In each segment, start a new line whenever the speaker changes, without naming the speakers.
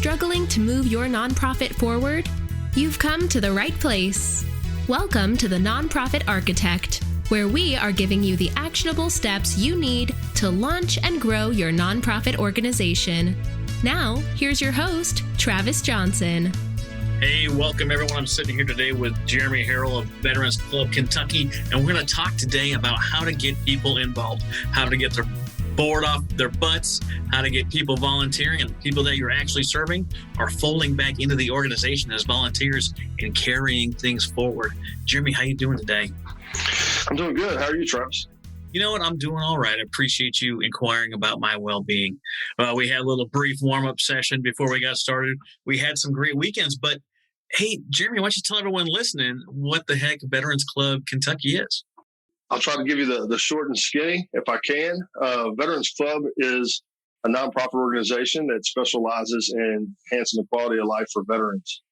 struggling to move your nonprofit forward? You've come to the right place. Welcome to the Nonprofit Architect, where we are giving you the actionable steps you need to launch and grow your nonprofit organization. Now, here's your host, Travis Johnson.
Hey, welcome everyone. I'm sitting here today with Jeremy Harrell of Veterans Club, Kentucky, and we're going to talk today about how to get people involved, how to get their board off their butts, how to get people volunteering, and people that you're actually serving are folding back into the organization as volunteers and carrying things forward. Jeremy, how you doing today?
I'm doing good. How are you, Travis?
You know what? I'm doing all right. I appreciate you inquiring about my well-being. We had a little brief warm-up session before we got started. We had some great weekends, but hey, Jeremy, why don't you tell everyone listening what the heck Veterans Club Kentucky is?
I'll try to give you the short and skinny if I can. Veterans Club is a nonprofit organization that specializes in enhancing the quality of life for veterans.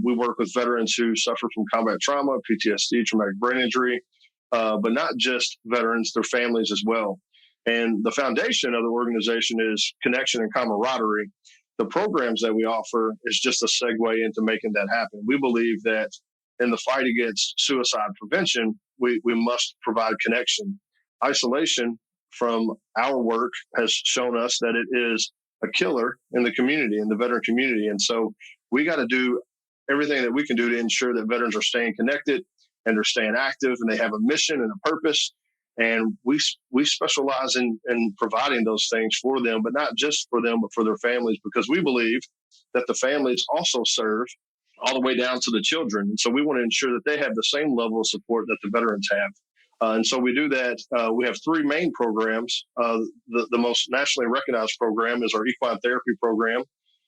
We work with veterans who suffer from combat trauma, PTSD, traumatic brain injury, but not just veterans, their families as well. And the foundation of the organization is connection and camaraderie. The programs that we offer is just a segue into making that happen. We believe that in the fight against suicide prevention, we must provide connection. Isolation from our work has shown us that it is a killer in the community, in the veteran community. And so we got to do everything that we can do to ensure that veterans are staying connected and they're staying active and they have a mission and a purpose. And we specialize in providing those things for them, but not just for them, but for their families, because we believe that the families also serve all the way down to the children. And so we want to ensure that they have the same level of support that the veterans have. And so we do that. We have three main programs. The most nationally recognized program is our Equine Therapy Program.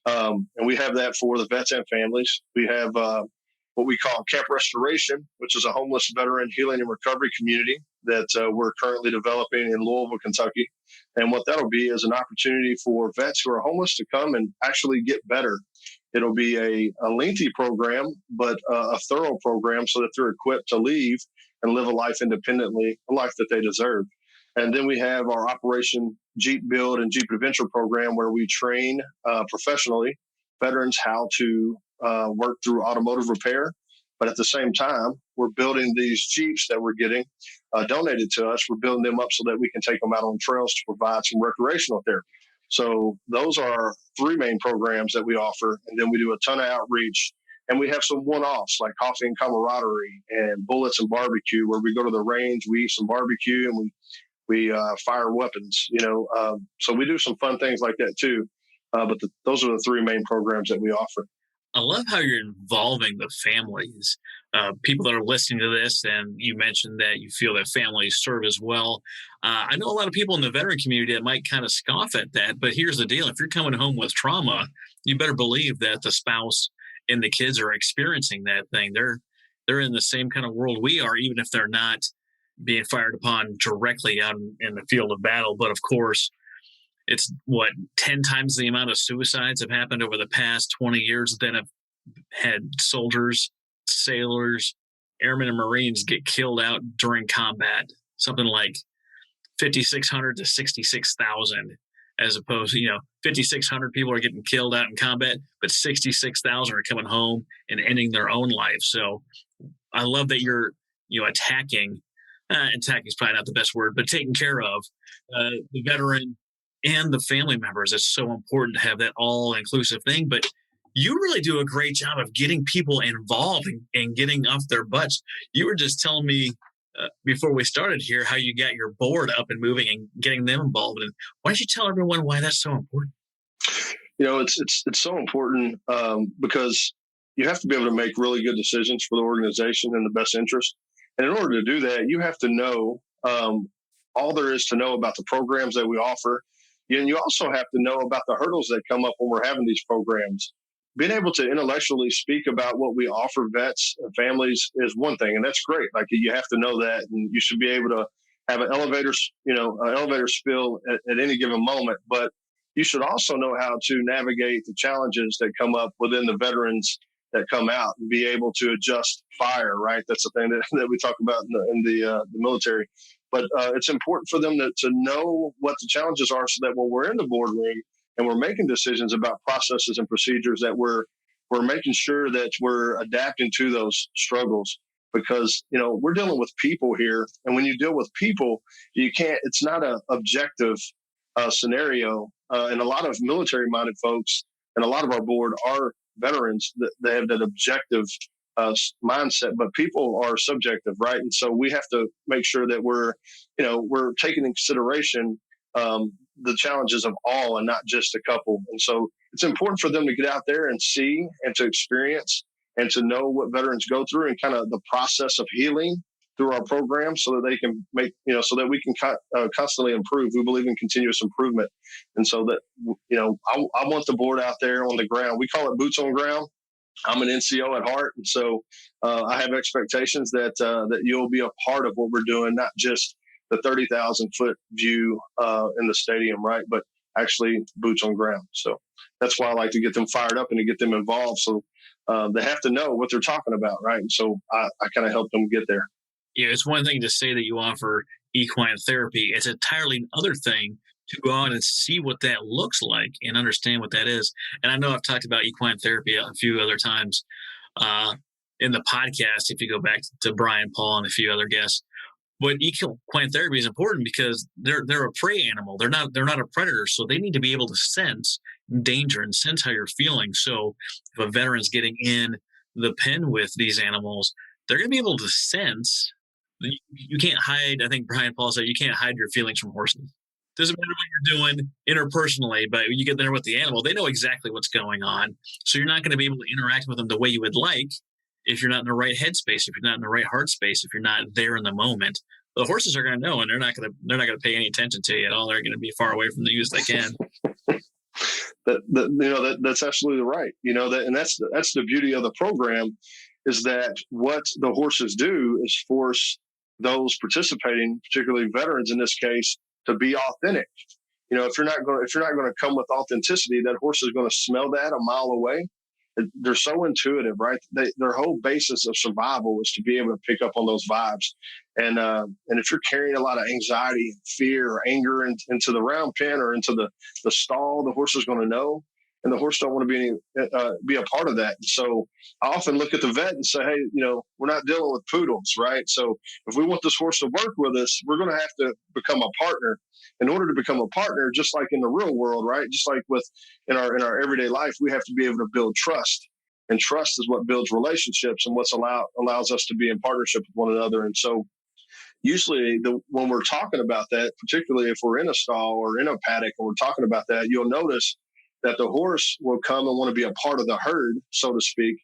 And we have that for the vets and families. We have what we call Camp Restoration, which is a homeless veteran healing and recovery community that we're currently developing in Louisville, Kentucky. And what that'll be is an opportunity for vets who are homeless to come and actually get better. It'll be a lengthy program, but a thorough program so that they're equipped to leave and live a life independently, a life that they deserve. And then we have our Operation Jeep Build and Jeep Adventure program, where we train professionally veterans how to work through automotive repair. But at the same time, we're building these Jeeps that we're getting donated to us. We're building them up so that we can take them out on trails to provide some recreational therapy. So those are our three main programs that we offer. And then we do a ton of outreach. And we have some one-offs like Coffee and Camaraderie and Bullets and Barbecue, where we go to the range, we eat some barbecue, and we fire weapons, So we do some fun things like that too. But those are the three main programs that we offer.
I love how you're involving the families, people that are listening to this, and you mentioned that you feel that families serve as well. I know a lot of people in the veteran community that might kind of scoff at that, but here's the deal. If you're coming home with trauma, you better believe that the spouse and the kids are experiencing that thing. They're in the same kind of world we are, even if they're not being fired upon directly out in the field of battle. But of course, it's 10 times the amount of suicides have happened over the past 20 years than have had soldiers, sailors, airmen, and Marines get killed out during combat. Something like 5,600 to 66,000, as opposed to, 5,600 people are getting killed out in combat, but 66,000 are coming home and ending their own life. So I love that you're, attacking is probably not the best word, but taking care of the veteran and the family members. It's so important to have that all-inclusive thing. But you really do a great job of getting people involved and getting off their butts. You were just telling me before we started here how you got your board up and moving and getting them involved. And why don't you tell everyone why that's so important?
It's so important because you have to be able to make really good decisions for the organization in the best interest. And in order to do that, you have to know all there is to know about the programs that we offer. And you also have to know about the hurdles that come up when we're having these programs. Being able to intellectually speak about what we offer vets and families is one thing, and that's great. Like, you have to know that, and you should be able to have an elevator spill at any given moment. But you should also know how to navigate the challenges that come up within the veterans that come out and be able to adjust fire, right? That's the thing that we talk about in the military. But it's important for them to know what the challenges are so that when we're in the boardroom and we're making decisions about processes and procedures that we're making sure that we're adapting to those struggles, because, we're dealing with people here. And when you deal with people, it's not an objective scenario. And a lot of military minded folks and a lot of our board are veterans that they have that objective mindset, but people are subjective, right? And so we have to make sure that we're taking in consideration the challenges of all and not just a couple. And so it's important for them to get out there and see and to experience and to know what veterans go through and kind of the process of healing through our program, so that they can so that we can constantly improve. We believe in continuous improvement. And so that, I want the board out there on the ground. We call it boots on ground. I'm an NCO at heart. And so I have expectations that you'll be a part of what we're doing, not just the 30,000 foot view in the stadium, right? But actually boots on ground. So that's why I like to get them fired up and to get them involved. So they have to know what they're talking about, right? And so I kind of help them get there.
Yeah, it's one thing to say that you offer equine therapy. It's entirely another thing to go out and see what that looks like and understand what that is. And I know I've talked about equine therapy a few other times in the podcast, if you go back to Brian, Paul, and a few other guests. But equine therapy is important because they're a prey animal. They're not a predator, so they need to be able to sense danger and sense how you're feeling. So if a veteran's getting in the pen with these animals, they're going to be able to sense. You can't hide. I think Brian Paul said you can't hide your feelings from horses. Doesn't matter what you're doing interpersonally, but when you get there with the animal, they know exactly what's going on. So you're not going to be able to interact with them the way you would like if you're not in the right headspace, if you're not in the right heart space, if you're not there in the moment. The horses are going to know, and they're not going to pay any attention to you at all. They're going to be far away from you as they can.
That's absolutely right. And that's the beauty of the program, is that what the horses do is force those participating, particularly veterans in this case, to be authentic. If you're not going to come with authenticity, that horse is going to smell that a mile away. They're so intuitive, right? Their whole basis of survival is to be able to pick up on those vibes. And if you're carrying a lot of anxiety and fear or anger into the round pen or into the stall, the horse is going to know. And the horse don't want to be a part of that. And so I often look at the vet and say, hey, we're not dealing with poodles, right? So if we want this horse to work with us, we're going to have to become a partner. In order to become a partner, just like in the real world, right? Just like in our everyday life, we have to be able to build trust. And trust is what builds relationships and allows us to be in partnership with one another. And so usually when we're talking about that, particularly if we're in a stall or in a paddock and we're talking about that, you'll notice that the horse will come and want to be a part of the herd, so to speak,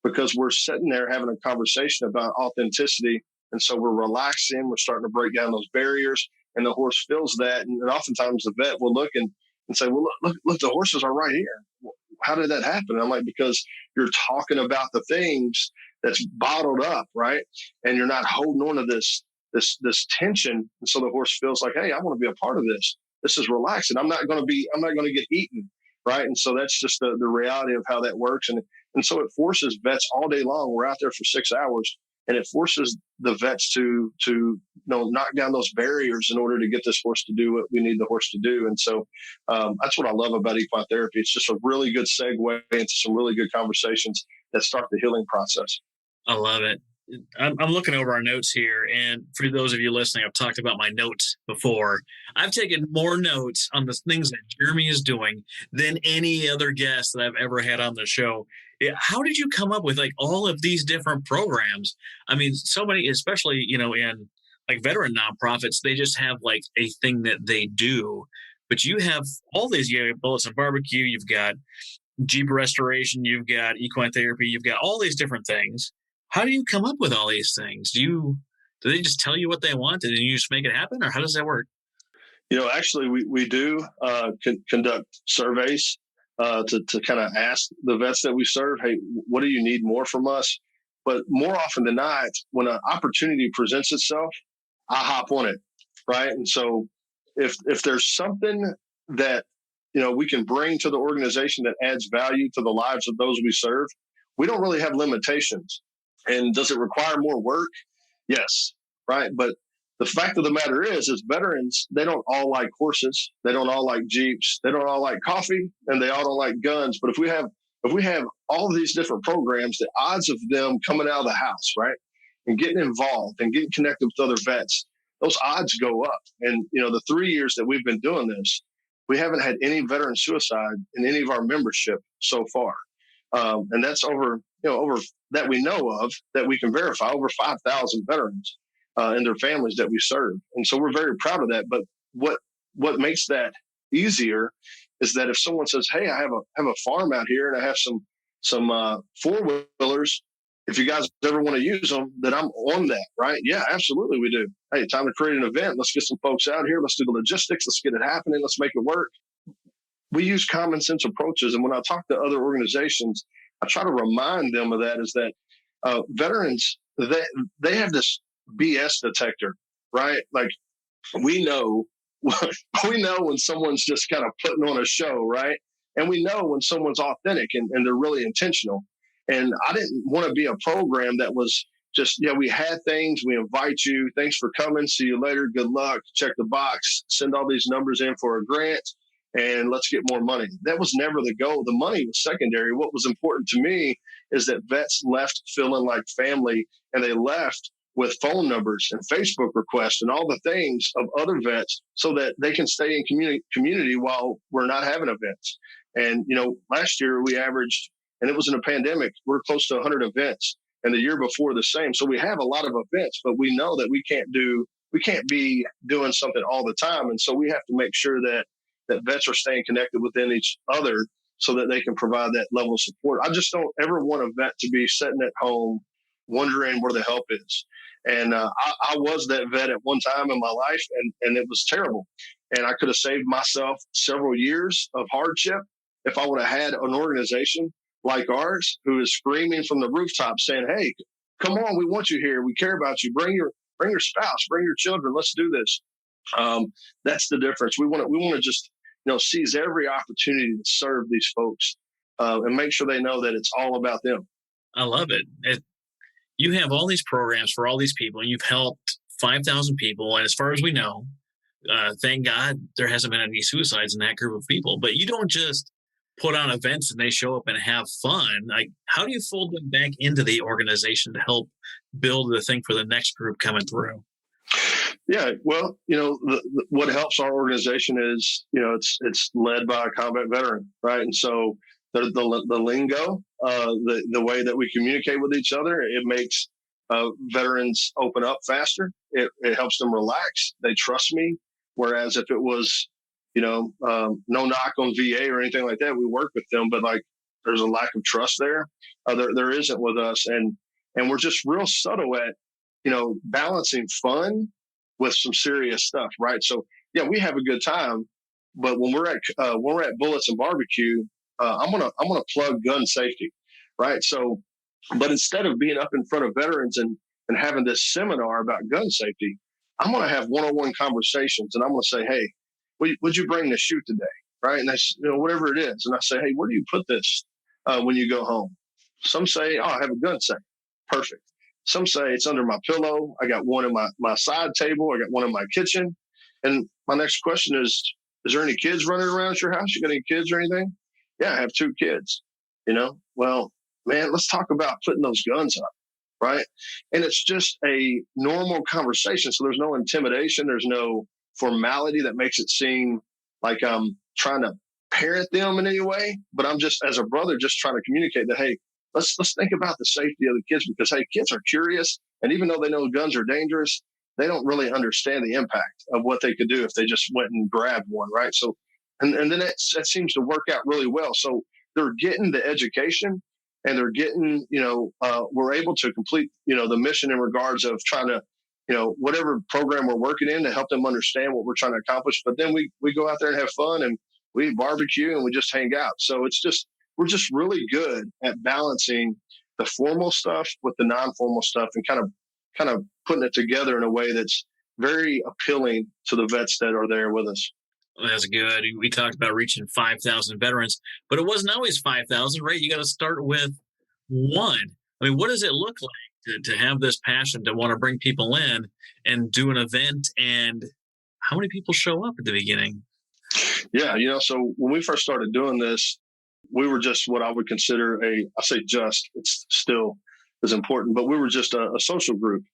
because we're sitting there having a conversation about authenticity. And so we're relaxing, we're starting to break down those barriers, and the horse feels that. And oftentimes the vet will look and say, well, look, the horses are right here. How did that happen? And I'm like, because you're talking about the things that's bottled up, right? And you're not holding on to this tension. And so the horse feels like, hey, I want to be a part of this. This is relaxing. I'm not going to get eaten. Right. And so that's just the reality of how that works. And so it forces vets all day long. We're out there for 6 hours, and it forces the vets to knock down those barriers in order to get this horse to do what we need the horse to do. And so that's what I love about equine therapy. It's just a really good segue into some really good conversations that start the healing process.
I love it. I'm looking over our notes here, and for those of you listening, I've talked about my notes before. I've taken more notes on the things that Jeremy is doing than any other guest that I've ever had on the show. How did you come up with all of these different programs? I mean, so many, especially, in veteran nonprofits, they just have a thing that they do, but you have all these, you have Bullets and Barbecue, you've got Jeep Restoration, you've got equine therapy, you've got all these different things. How do you come up with all these things? Do they just tell you what they want and then you just make it happen, or how does that work?
Actually, we do conduct surveys to kind of ask the vets that we serve, hey, what do you need more from us? But more often than not, when an opportunity presents itself, I hop on it, right? And so if there's something that we can bring to the organization that adds value to the lives of those we serve, we don't really have limitations. And does it require more work? Yes. Right. But the fact of the matter is veterans, they don't all like horses. They don't all like Jeeps. They don't all like coffee, and they all don't like guns. But if we have all of these different programs, the odds of them coming out of the house, right, and getting involved and getting connected with other vets, those odds go up. And, the 3 years that we've been doing this, we haven't had any veteran suicide in any of our membership so far. And that's over that we know of, that we can verify, over 5,000 veterans and their families that we serve. And so we're very proud of that. But what makes that easier is that if someone says, hey, I have a farm out here and I have some four-wheelers, if you guys ever want to use them, then I'm on that, right? Yeah, absolutely we do. Hey, time to create an event. Let's get some folks out here. Let's do the logistics. Let's get it happening. Let's make it work. We use common sense approaches. And when I talk to other organizations, I try to remind them of that, is that veterans, they have this BS detector, right? Like we know when someone's just kind of putting on a show, right? And we know when someone's authentic and they're really intentional. And I didn't want to be a program that was just, we had things, we invite you, thanks for coming, see you later, good luck, check the box, send all these numbers in for a grant, and let's get more money. That was never the goal. The money was secondary. What was important to me is that vets left feeling like family, and they left with phone numbers and Facebook requests and all the things of other vets so that they can stay in community while we're not having events. And, last year we averaged, and it was in a pandemic, we're close to 100 events, and the year before the same. So we have a lot of events, but we know that we can't be doing something all the time. And so we have to make sure that vets are staying connected within each other so that they can provide that level of support. I just don't ever want a vet to be sitting at home wondering where the help is. And I was that vet at one time in my life, and it was terrible. And I could have saved myself several years of hardship if I would have had an organization like ours who is screaming from the rooftop saying, hey, come on, we want you here. We care about you. Bring your spouse, bring your children. Let's do this. That's the difference. We want to just, seize every opportunity to serve these folks and make sure they know that it's all about them.
I love it. You have all these programs for all these people, and you've helped 5,000 people. And as far as we know, thank God there hasn't been any suicides in that group of people. But you don't just put on events and they show up and have fun. Like, how do you fold them back into the organization to help build the thing for the next group coming through?
Yeah, well, what helps our organization is, it's led by a combat veteran, right? And so the lingo, the way that we communicate with each other, it makes veterans open up faster. It helps them relax. They trust me. Whereas if it was, no knock on VA or anything like that, we work with them, but like there's a lack of trust there. There isn't with us, and we're just real subtle at, balancing fun with some serious stuff, right? So yeah, we have a good time, but when we're at Bullets and Barbecue, I'm gonna plug gun safety, right? So, but instead of being up in front of veterans and having this seminar about gun safety, I'm gonna have one-on-one conversations, and I'm gonna say, hey, would you bring the shoot today, right? And that's whatever it is, and I say, hey, where do you put this when you go home? Some say, oh, I have a gun safe, perfect. Some say it's under my pillow. I got one in my side table. I got one in my kitchen. And my next question is there any kids running around at your house? You got any kids or anything? Yeah, I have 2 kids. Well, man, let's talk about putting those guns up, right? And it's just a normal conversation. So there's no intimidation. There's no formality that makes it seem like I'm trying to parent them in any way. But I'm just, as a brother, just trying to communicate that, hey, let's think about the safety of the kids, because, hey, kids are curious. And even though they know guns are dangerous, they don't really understand the impact of what they could do if they just went and grabbed one, right? So, and then that seems to work out really well. So they're getting the education, and they're getting, we're able to complete, the mission in regards of trying to, whatever program we're working in to help them understand what we're trying to accomplish. But then we go out there and have fun, and we barbecue, and we just hang out. So we're just really good at balancing the formal stuff with the non-formal stuff, and kind of putting it together in a way that's very appealing to the vets that are there with us.
Well, that's good. We talked about reaching 5,000 veterans, but it wasn't always 5,000, right? You got to start with one. I mean, what does it look like to have this passion to want to bring people in and do an event. And how many people show up at the beginning?
Yeah, so when we first started doing this, we were just what I would consider it's still is important, but we were just a social group.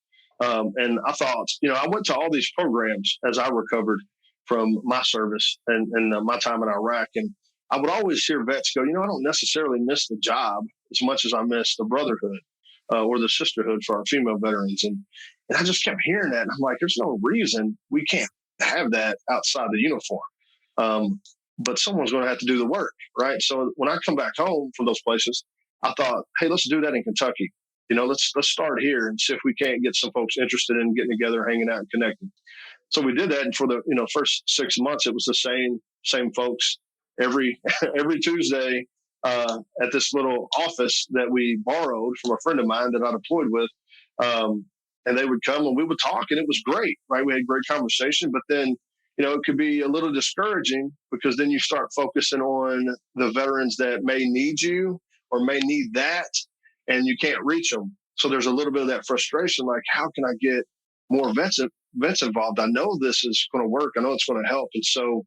And I thought, I went to all these programs as I recovered from my service and my time in Iraq. And I would always hear vets go, I don't necessarily miss the job as much as I miss the brotherhood or the sisterhood for our female veterans. And I just kept hearing that. And I'm like, there's no reason we can't have that outside the uniform. But someone's going to have to do the work, right? So when I come back home from those places, I thought, hey, let's do that in Kentucky. Let's start here and see if we can't get some folks interested in getting together, hanging out, and connecting. So we did that, and for the first 6 months, it was the same folks every Tuesday at this little office that we borrowed from a friend of mine that I deployed with, and they would come and we would talk, and it was great, right? We had great conversation, but then it could be a little discouraging because then you start focusing on the veterans that may need you or may need that, and you can't reach them. So there's a little bit of that frustration, like, how can I get more vets involved? I know this is going to work. I know it's going to help. And so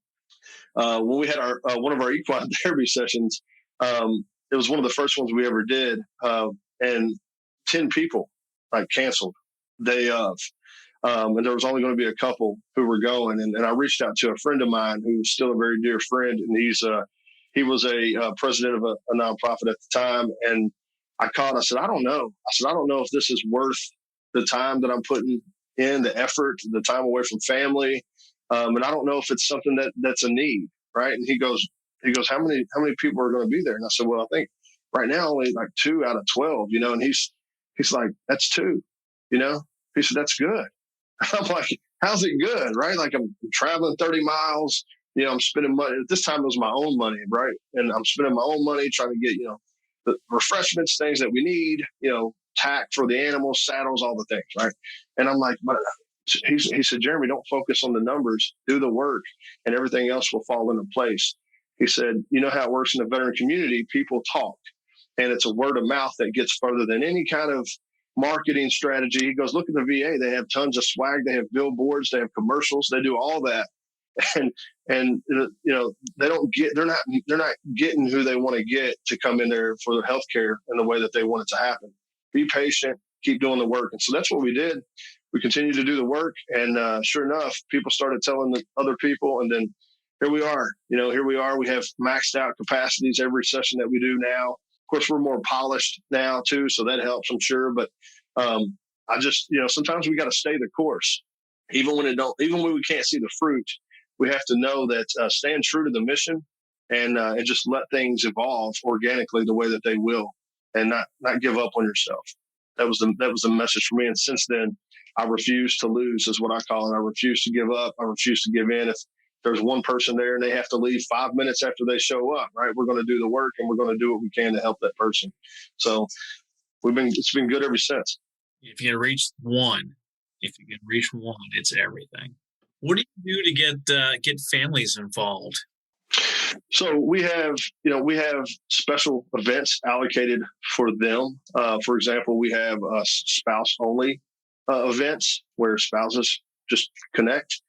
when we had our one of our equine therapy sessions, it was one of the first ones we ever did, and 10 people canceled day of. And there was only going to be a couple who were going. And I reached out to a friend of mine who's still a very dear friend. And he was a president of a nonprofit at the time. And I called, I said, I don't know if this is worth the time that I'm putting in, the effort, the time away from family. And I don't know if it's something that's a need. Right. And he goes, how many people are going to be there? And I said, well, I think right now only like 2 out of 12, and he's like, that's 2, he said, that's good. I'm like, how's it good? Right. Like I'm traveling 30 miles, I'm spending money. At this time it was my own money. Right. And I'm spending my own money trying to get, the refreshments, things that we need, tack for the animals, saddles, all the things. Right. And I'm like, but he said, Jeremy, don't focus on the numbers, do the work, and everything else will fall into place. He said, how it works in the veteran community, people talk, and it's a word of mouth that gets further than any kind of marketing strategy. He goes, look at the VA. They have tons of swag. They have billboards. They have commercials. They do all that. And they're not getting who they want to get to come in there for their healthcare in the way that they want it to happen. Be patient, keep doing the work. And so that's what we did. We continued to do the work. And sure enough, people started telling the other people. And then here we are. We have maxed out capacities every session that we do now. Of course, we're more polished now too, so that helps, I'm sure. But I just, sometimes we got to stay the course, even when we can't see the fruit. We have to know that stand true to the mission and just let things evolve organically the way that they will, and not give up on yourself. That was the message for me. And since then, I refuse to lose, is what I call it. I refuse to give up. I refuse to give in. If there's one person there and they have to leave 5 minutes after they show up, right, we're going to do the work and we're going to do what we can to help that person. So it's been good ever since.
If you can reach one, it's everything. What do you do to get families involved?
So we have special events allocated for them. For example, we have spouse only events where spouses just connect.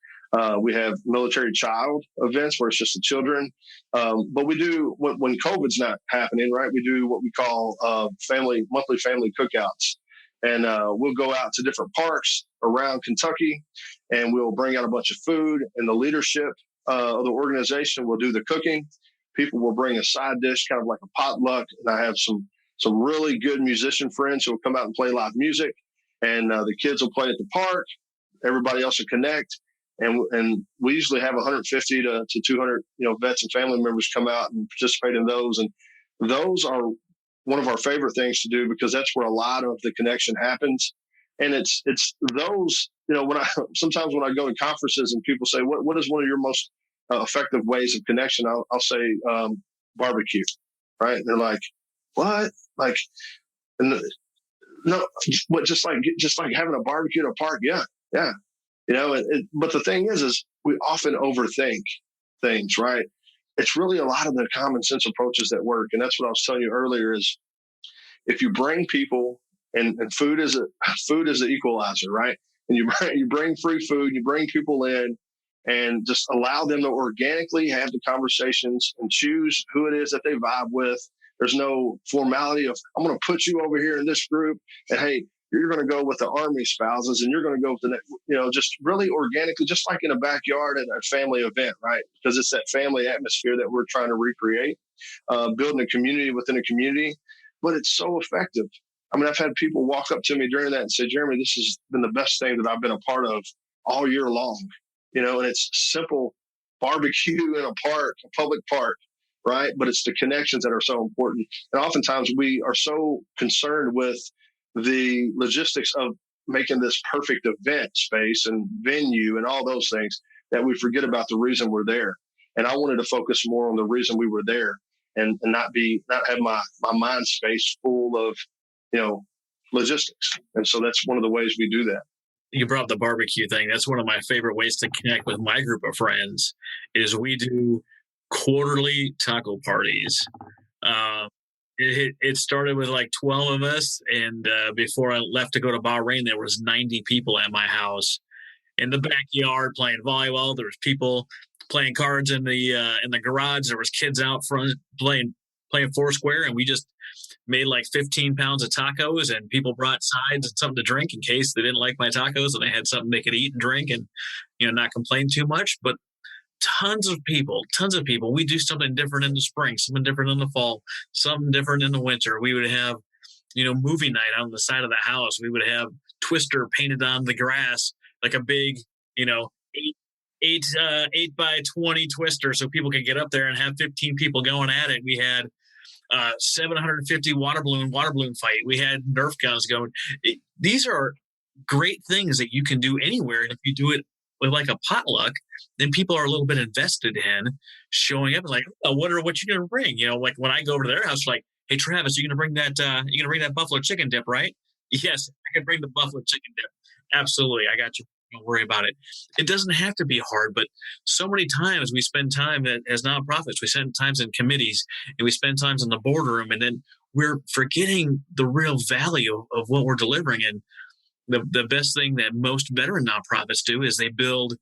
We have military child events where it's just the children. But we do, when COVID's not happening, right, we do what we call monthly family cookouts. And we'll go out to different parks around Kentucky, and we'll bring out a bunch of food, and the leadership of the organization will do the cooking. People will bring a side dish, kind of like a potluck. And I have some really good musician friends who will come out and play live music. And the kids will play at the park. Everybody else will connect. And we usually have 150 to 200, vets and family members come out and participate in those. And those are one of our favorite things to do because that's where a lot of the connection happens. And it's those, sometimes when I go to conferences and people say, what is one of your most effective ways of connection? I'll say barbecue, right? And they're like, what? Like, no, what? Just like having a barbecue at a park? Yeah. But the thing is we often overthink things, right? It's really a lot of the common sense approaches that work. And that's what I was telling you earlier is if you bring people And food is the equalizer, right? And you bring free food, you bring people in, and just allow them to organically have the conversations and choose who it is that they vibe with. There's no formality of, I'm going to put you over here in this group, and hey, you're going to go with the Army spouses, and you're going to go with the, just really organically, just like in a backyard at a family event, right? Because it's that family atmosphere that we're trying to recreate, building a community within a community. But it's so effective. I mean, I've had people walk up to me during that and say, Jeremy, this has been the best thing that I've been a part of all year long. And it's simple barbecue in a park, a public park, right? But it's the connections that are so important. And oftentimes we are so concerned with the logistics of making this perfect event space and venue and all those things that we forget about the reason we're there. And I wanted to focus more on the reason we were there and not have my mind space full of, logistics. And so that's one of the ways we do that.
You brought up the barbecue thing. That's one of my favorite ways to connect with my group of friends is we do quarterly taco parties. It started with like 12 of us. And before I left to go to Bahrain, there was 90 people at my house in the backyard playing volleyball. There was people playing cards in the garage. There was kids out front playing Foursquare. And we just made like 15 pounds of tacos, and people brought sides and something to drink in case they didn't like my tacos and they had something they could eat and drink and, not complain too much. But tons of people, we do something different in the spring, something different in the fall, something different in the winter. We would have, movie night on the side of the house. We would have Twister painted on the grass, like a big, 8 by 20 Twister. So people could get up there and have 15 people going at it. We had 750 water balloon fight. We had Nerf guns going. These are great things that you can do anywhere. And if you do it with like a potluck, then people are a little bit invested in showing up and like, oh, what you going to bring? Like when I go over to their house, like, hey, Travis, you going to bring that buffalo chicken dip, right? Yes, I can bring the buffalo chicken dip. Absolutely. I got you. Don't worry about it. It doesn't have to be hard, but so many times we spend time as nonprofits, we spend times in committees, and we spend times in the boardroom, and then we're forgetting the real value of what we're delivering. And the best thing that most veteran nonprofits do is they build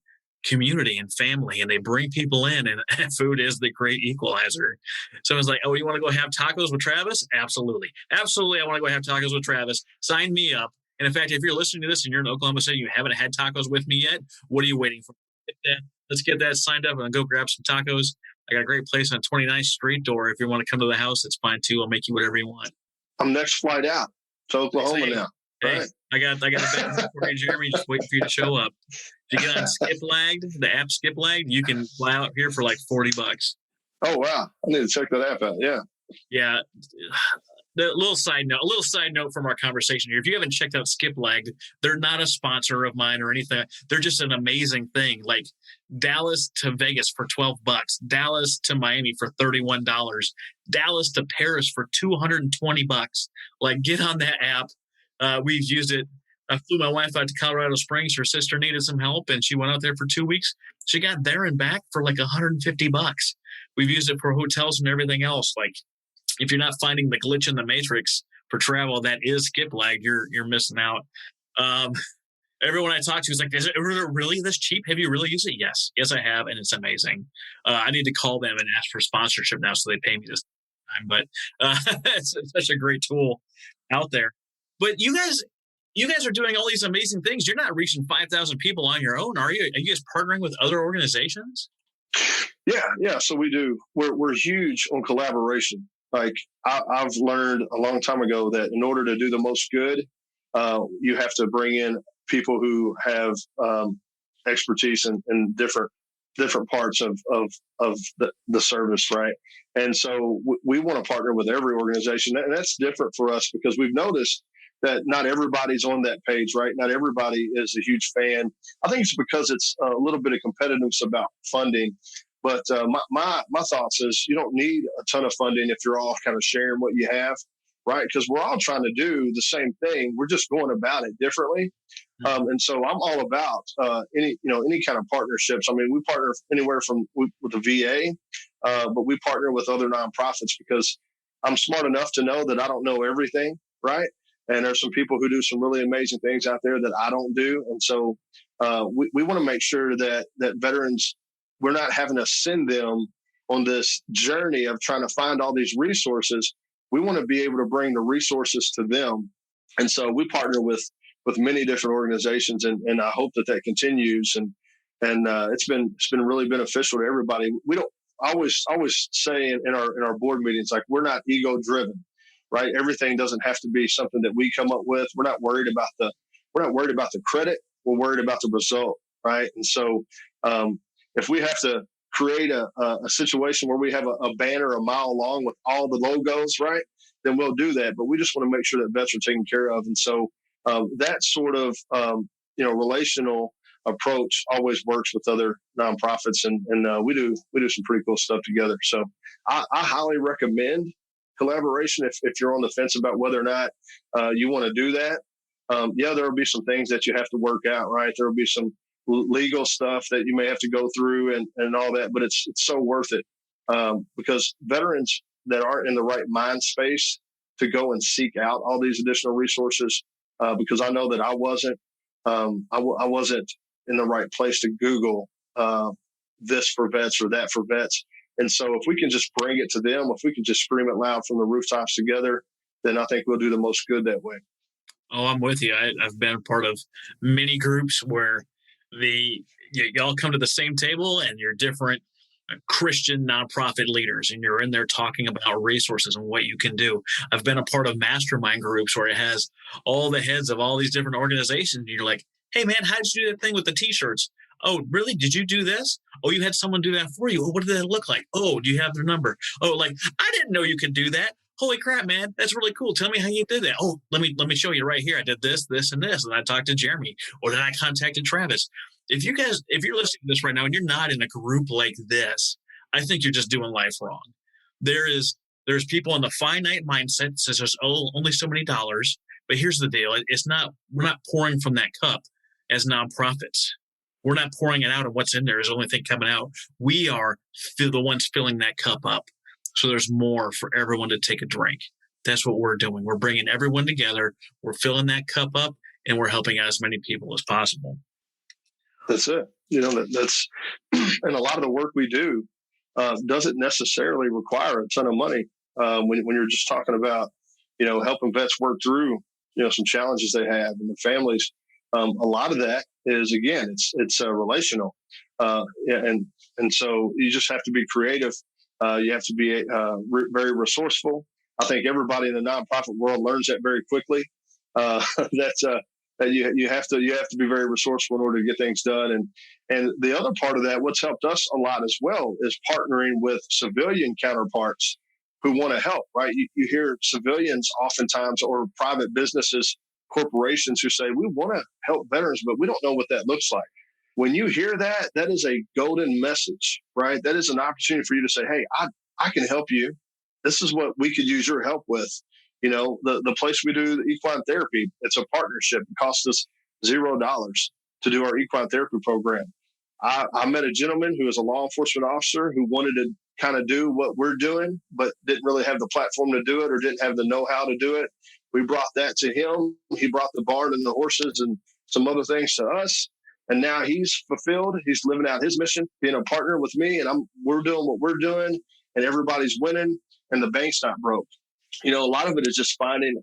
community and family, and they bring people in, and food is the great equalizer. Someone's like, oh, you want to go have tacos with Travis? Absolutely. I want to go have tacos with Travis. Sign me up. And in fact, if you're listening to this and you're in Oklahoma City, you haven't had tacos with me yet, what are you waiting for? Let's get that signed up and go grab some tacos. I got a great place on 29th Street, or if you want to come to the house, it's fine too. I'll make you whatever you want.
I'm next flight out to Oklahoma now.
Hey,
right.
I got a bed for you, Jeremy. Just waiting for you to show up. If you get on Skiplagged, the app Skiplagged, you can fly out here for like $40.
Oh, wow. I need to check that app out. Yeah.
Yeah. A little side note from our conversation here. If you haven't checked out Skiplagged, they're not a sponsor of mine or anything. They're just an amazing thing. Like Dallas to Vegas for $12, Dallas to Miami for $31, Dallas to Paris for $220. Like, get on that app. We've used it. I flew my wife out to Colorado Springs. Her sister needed some help, and she went out there for 2 weeks. She got there and back for like $150. We've used it for hotels and everything else. Like, if you're not finding the glitch in the matrix for travel, that is Skiplagged, you're missing out. Everyone I talked to was like, is it really this cheap? Have you really used it? Yes, I have, and it's amazing. I need to call them and ask for sponsorship now so they pay me this time. But it's such a great tool out there. But you guys are doing all these amazing things. You're not reaching 5,000 people on your own, are you? Are you guys partnering with other organizations?
Yeah. So we do. We're huge on collaboration. Like I've learned a long time ago that in order to do the most good, you have to bring in people who have expertise in different parts of the service, right? And so we want to partner with every organization, and that's different for us because we've noticed that not everybody's on that page, right? Not everybody is a huge fan. I think it's because it's a little bit of competitiveness about funding. But my thoughts is you don't need a ton of funding if you're all kind of sharing what you have, right? Because we're all trying to do the same thing. We're just going about it differently. And so I'm all about any kind of partnerships. I mean, we partner anywhere from with the VA, but we partner with other nonprofits because I'm smart enough to know that I don't know everything, right? And there's some people who do some really amazing things out there that I don't do. And so we want to make sure that veterans, we're not having to send them on this journey of trying to find all these resources. We want to be able to bring the resources to them. And so we partner with many different organizations, and I hope that continues. And it's been really beneficial to everybody. We don't always say in our board meetings, like, we're not ego driven, right? Everything doesn't have to be something that we come up with. We're not worried about the credit. We're worried about the result, right? And so if we have to create a situation where we have a banner a mile long with all the logos, right, then we'll do that. But we just want to make sure that vets are taken care of. And so that sort of relational approach always works with other nonprofits, and we do some pretty cool stuff together. So I highly recommend collaboration if you're on the fence about whether or not you want to do that. There will be some things that you have to work out, right? There will be some legal stuff that you may have to go through and all that, but it's so worth it because veterans that aren't in the right mind space to go and seek out all these additional resources, because I know that I wasn't in the right place to Google this for vets or that for vets. And so if we can just bring it to them, if we can just scream it loud from the rooftops together, then I think we'll do the most good that way.
Oh, I'm with you. I've been a part of many groups where y'all come to the same table and you're different Christian nonprofit leaders, and you're in there talking about resources and what you can do. I've been a part of mastermind groups where it has all the heads of all these different organizations. And you're like, hey, man, how did you do that thing with the T-shirts? Oh, really? Did you do this? Oh, you had someone do that for you. Oh, what did that look like? Oh, do you have their number? Oh, like, I didn't know you could do that. Holy crap, man. That's really cool. Tell me how you did that. Oh, let me show you right here. I did this, this, and this. And I talked to Jeremy, or then I contacted Travis. If you're listening to this right now and you're not in a group like this, I think you're just doing life wrong. There's people in the finite mindset that says there's only so many dollars. But here's the deal. We're not pouring from that cup as nonprofits. We're not pouring it out, and what's in there is the only thing coming out. We are the ones filling that cup up. So there's more for everyone to take a drink. That's what we're doing. We're bringing everyone together. We're filling that cup up, and we're helping out as many people as possible.
That's it. That's and a lot of the work we do doesn't necessarily require a ton of money. When you're just talking about, helping vets work through, some challenges they have and their families. A lot of that is, again, it's relational. And so you just have to be creative. You have to be very resourceful. I think everybody in the nonprofit world learns that very quickly. That you have to be very resourceful in order to get things done. And the other part of that, what's helped us a lot as well, is partnering with civilian counterparts who want to help, right? You hear civilians oftentimes, or private businesses, corporations, who say, we want to help veterans, but we don't know what that looks like. When you hear that, that is a golden message, right? That is an opportunity for you to say, hey, I can help you. This is what we could use your help with. The place we do the equine therapy, it's a partnership. It costs us $0 to do our equine therapy program. I met a gentleman who is a law enforcement officer who wanted to kind of do what we're doing, but didn't really have the platform to do it, or didn't have the know-how to do it. We brought that to him. He brought the barn and the horses and some other things to us. And now he's fulfilled. He's living out his mission, being a partner with me, and we're doing what we're doing, and everybody's winning, and the bank's not broke. A lot of it is just finding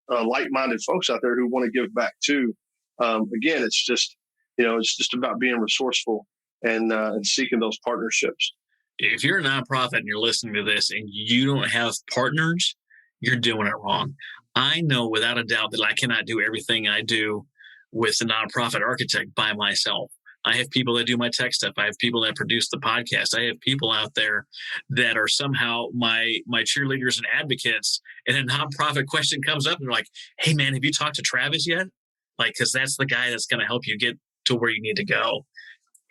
like-minded folks out there who want to give back too. Again, it's just about being resourceful and seeking those partnerships.
If you're a nonprofit and you're listening to this and you don't have partners, you're doing it wrong. I know without a doubt that I cannot do everything I do with the nonprofit architect by myself. I have people that do my tech stuff. I have people that produce the podcast. I have people out there that are somehow my cheerleaders and advocates. And a nonprofit question comes up and they're like, hey, man, have you talked to Travis yet? Like, because that's the guy that's going to help you get to where you need to go.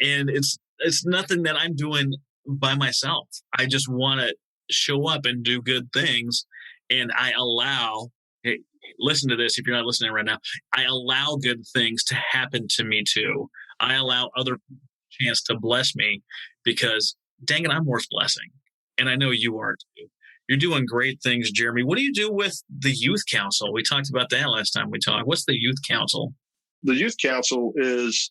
And it's nothing that I'm doing by myself. I just want to show up and do good things. And I allow, hey, listen to this if you're not listening right now, I allow good things to happen to me too. I allow other people a chance to bless me because, dang it, I'm worth blessing. And I know you are too. You're doing great things, Jeremy. What do you do with the Youth Council? We talked about that last time we talked. What's the Youth Council?
The Youth Council is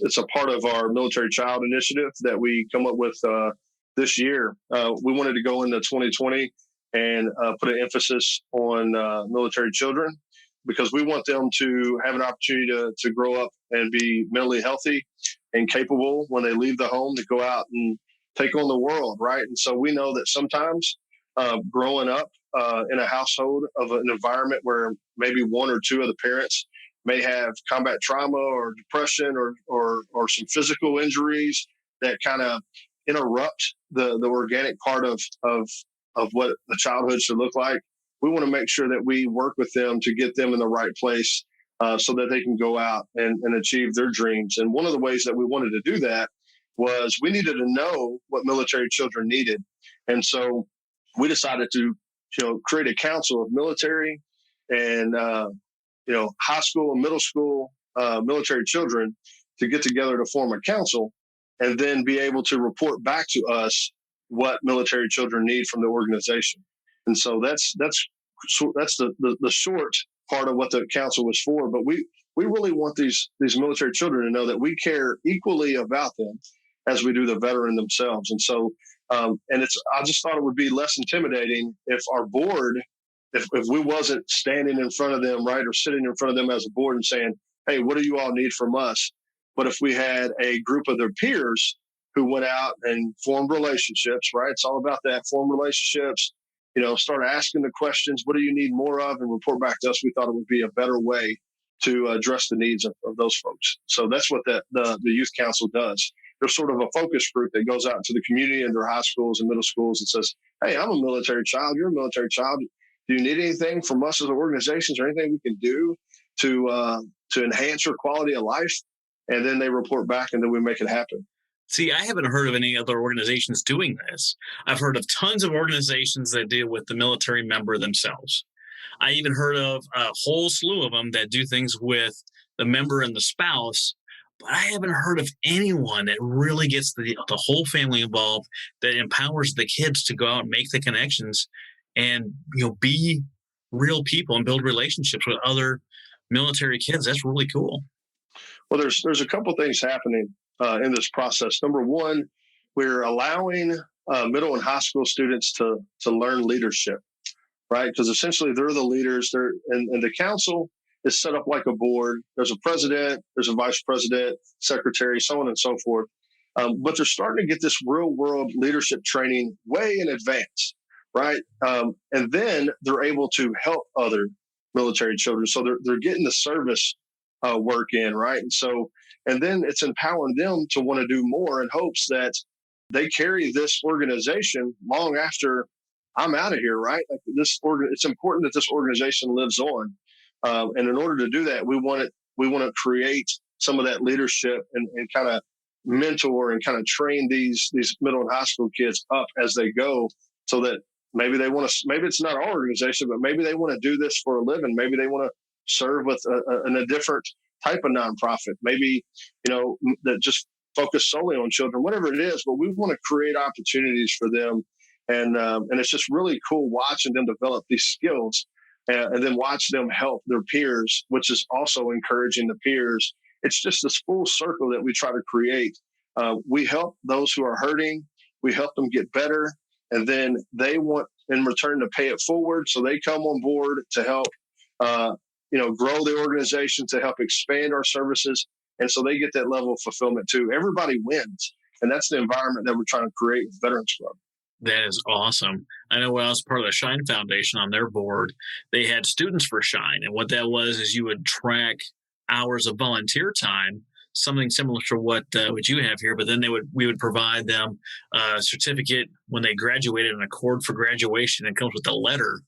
it's a part of our Military Child Initiative that we come up with this year. We wanted to go into 2020 and put an emphasis on military children because we want them to have an opportunity to grow up and be mentally healthy and capable when they leave the home to go out and take on the world, right? And so we know that sometimes growing up in a household of an environment where maybe one or two of the parents may have combat trauma or depression or some physical injuries that kind of interrupt the organic part of what the childhood should look like. We want to make sure that we work with them to get them in the right place so that they can go out and achieve their dreams. And one of the ways that we wanted to do that was we needed to know what military children needed. And so we decided to create a council of military and high school and middle school military children to get together to form a council and then be able to report back to us what military children need from the organization. And so that's the short part of what the council was for. But we really want these military children to know that we care equally about them as we do the veteran themselves. And so I just thought it would be less intimidating if our board, if we wasn't standing in front of them, right, or sitting in front of them as a board and saying, hey, what do you all need from us? But if we had a group of their peers who went out and formed relationships, right? It's all about that, form relationships, start asking the questions, what do you need more of, and report back to us. We thought it would be a better way to address the needs of those folks. So that's what the Youth Council does. There's sort of a focus group that goes out into the community and their high schools and middle schools and says, hey, I'm a military child. You're a military child. Do you need anything from us as organizations or anything we can do to enhance your quality of life? And then they report back and then we make it happen.
See, I haven't heard of any other organizations doing this. I've heard of tons of organizations that deal with the military member themselves. I even heard of a whole slew of them that do things with the member and the spouse, but I haven't heard of anyone that really gets the whole family involved, that empowers the kids to go out and make the connections and be real people and build relationships with other military kids. That's really cool.
Well, there's a couple things happening in this process. Number one, we're allowing middle and high school students to learn leadership, right? Because essentially they're the leaders. And the council is set up like a board. There's a president, there's a vice president, secretary, so on and so forth. But they're starting to get this real world leadership training way in advance, right? And then they're able to help other military children. So they're getting the service work in, right? And then it's empowering them to want to do more in hopes that they carry this organization long after I'm out of here, right? Like it's important that this organization lives on. And in order to do that, we want to create some of that leadership and kind of mentor and kind of train these middle and high school kids up as they go, so that maybe it's not our organization, but maybe they want to do this for a living. Maybe they want to serve with a different type of nonprofit, maybe, that just focus solely on children, whatever it is. But we want to create opportunities for them. And it's just really cool watching them develop these skills and then watch them help their peers, which is also encouraging the peers. It's just this full circle that we try to create. We help those who are hurting. We help them get better. And then they want in return to pay it forward. So they come on board to help, grow the organization, to help expand our services. And so they get that level of fulfillment too. Everybody wins. And that's the environment that we're trying to create with Veterans Club.
That is awesome. I know when I was part of the Shine Foundation on their board, they had Students for Shine. And what that was is you would track hours of volunteer time, something similar to what you have here. But then we would provide them a certificate when they graduated, an accord for graduation. It comes with a letter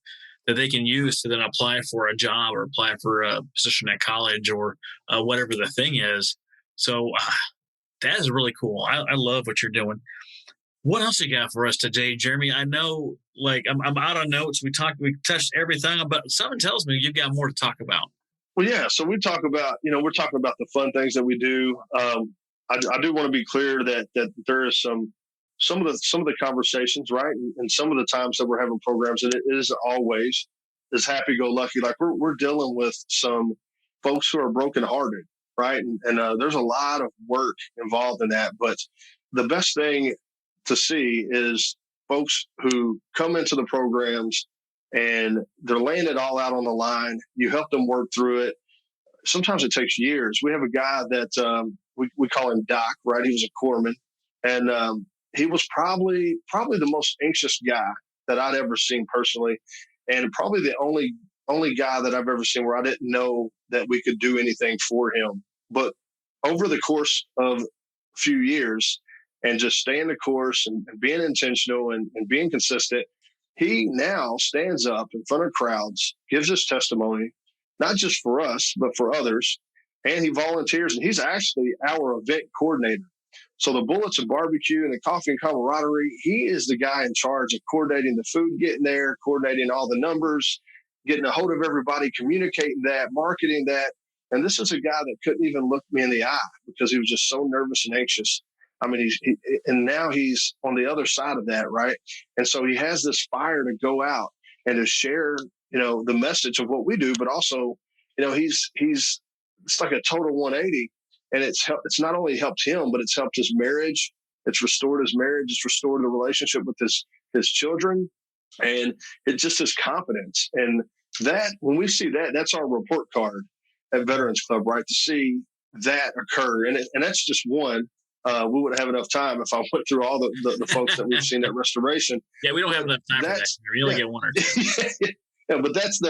that they can use to then apply for a job or apply for a position at college or whatever the thing is. So that is really cool. I love what you're doing. What else you got for us today, Jeremy? I know, I'm out of notes. We touched everything, but something tells me you've got more to talk about.
Well, yeah. So we talk about, we're talking about the fun things that we do. I do want to be clear that there is some some of the conversations, right, and some of the times that we're having programs, and it isn't always as happy-go-lucky. Like we're dealing with some folks who are brokenhearted, right, and there's a lot of work involved in that. But the best thing to see is folks who come into the programs and they're laying it all out on the line. You help them work through it. Sometimes it takes years. We have a guy that we call him Doc, right? He was a corpsman, and he was probably the most anxious guy that I'd ever seen personally, and probably the only guy that I've ever seen where I didn't know that we could do anything for him. But over the course of a few years and just staying the course and being intentional and being consistent, he now stands up in front of crowds, gives his testimony, not just for us, but for others. And he volunteers, and he's actually our event coordinator. So the bullets and barbecue and the coffee and camaraderie, he is the guy in charge of coordinating the food getting there, coordinating all the numbers, getting a hold of everybody, communicating that, marketing that. And this is a guy that couldn't even look me in the eye because he was just so nervous and anxious. I mean, and now he's on the other side of that, right? And so he has this fire to go out and to share, the message of what we do, but also, he's it's like a total 180, and it's not only helped him, but it's helped his marriage. It's restored his marriage. It's restored the relationship with his children, and it's just his confidence. And that, when we see that, that's our report card at Veterans Club, right? To see that occur, and that's just one. We wouldn't have enough time if I went through all the folks that we've seen at restoration.
Yeah, we don't have enough time for that. We only get one or two.
Yeah, but that's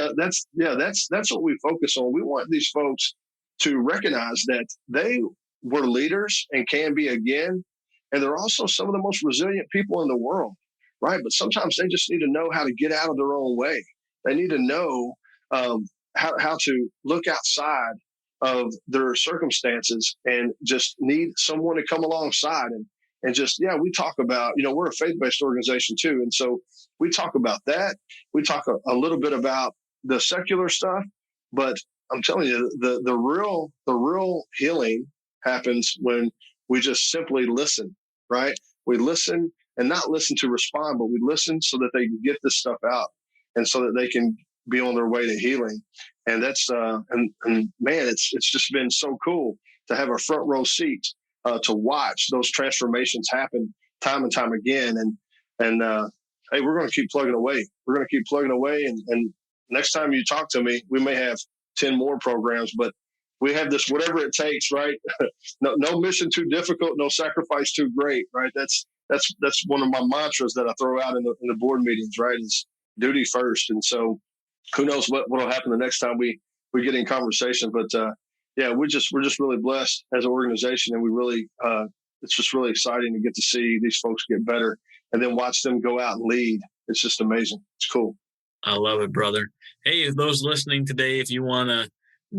what we focus on. We want these folks to recognize that they were leaders and can be again, and they're also some of the most resilient people in the world, right? But sometimes they just need to know how to get out of their own way. They need to know how to look outside of their circumstances and just need someone to come alongside and just, we talk about, we're a faith-based organization too. And so we talk about that. We talk a little bit about the secular stuff, but I'm telling you, the real healing happens when we just simply listen, right? We listen, and not listen to respond, but we listen so that they can get this stuff out and so that they can be on their way to healing. And that's and man, it's just been so cool to have a front row seat to watch those transformations happen time and time again. And hey, we're going to keep plugging away. We're going to keep plugging away. And next time you talk to me, we may have 10 more programs, but we have this whatever it takes, right? No mission too difficult, no sacrifice too great, right? That's one of my mantras that I throw out in the board meetings, right? Is duty first. And so who knows what will happen the next time we get in conversation. But we're just really blessed as an organization, and we really it's just really exciting to get to see these folks get better and then watch them go out and lead. It's just amazing. It's cool.
I love it, brother. Hey, those listening today, if you want to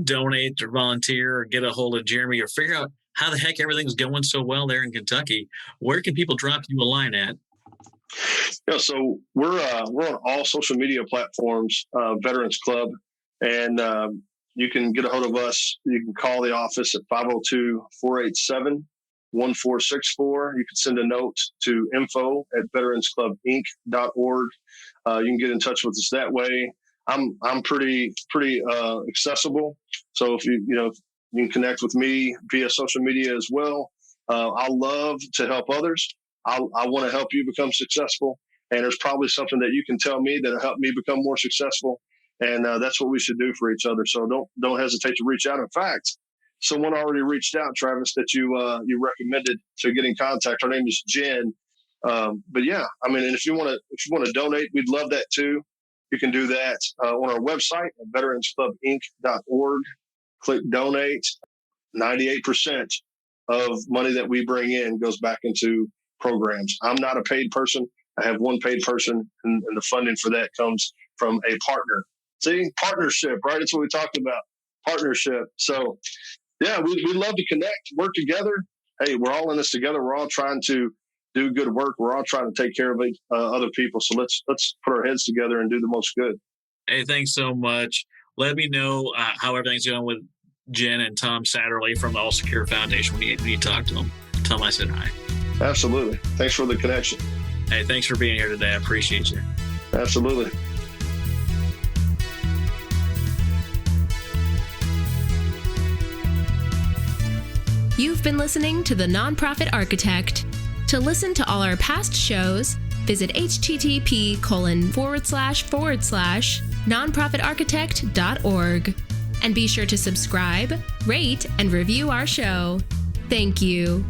donate or volunteer or get a hold of Jeremy or figure out how the heck everything's going so well there in Kentucky, where can people drop you a line at?
Yeah, so we're on all social media platforms, Veterans Club, and you can get a hold of us. You can call the office at 502-487-1464. You can send a note to info@veteransclubinc.org. You can get in touch with us that way. I'm pretty accessible, so if you can connect with me via social media as well. I love to help others. I want to help you become successful, and there's probably something that you can tell me that'll help me become more successful, and that's what we should do for each other. So don't hesitate to reach out. In fact, someone already reached out, Travis, that you recommended to get in contact. Her name is Jen. But yeah, I mean, and if you want to donate, we'd love that too. You can do that on our website at veteransclubinc.org. Click donate. 98% of money that we bring in goes back into programs. I'm not a paid person. I have one paid person, and the funding for that comes from a partner. See, partnership, right? That's what we talked about, partnership. So yeah, we love to connect, work together. Hey, we're all in this together. We're all trying to do good work. We're all trying to take care of other people. So let's put our heads together and do the most good.
Hey, thanks so much. Let me know how everything's going with Jen and Tom Satterley from the All Secure Foundation when you talk to them. Tell them I said hi.
Absolutely. Thanks for the connection.
Hey, thanks for being here today. I appreciate you.
Absolutely.
You've been listening to The Nonprofit Architect. To listen to all our past shows, visit http://nonprofitarchitect.org. And be sure to subscribe, rate, and review our show. Thank you.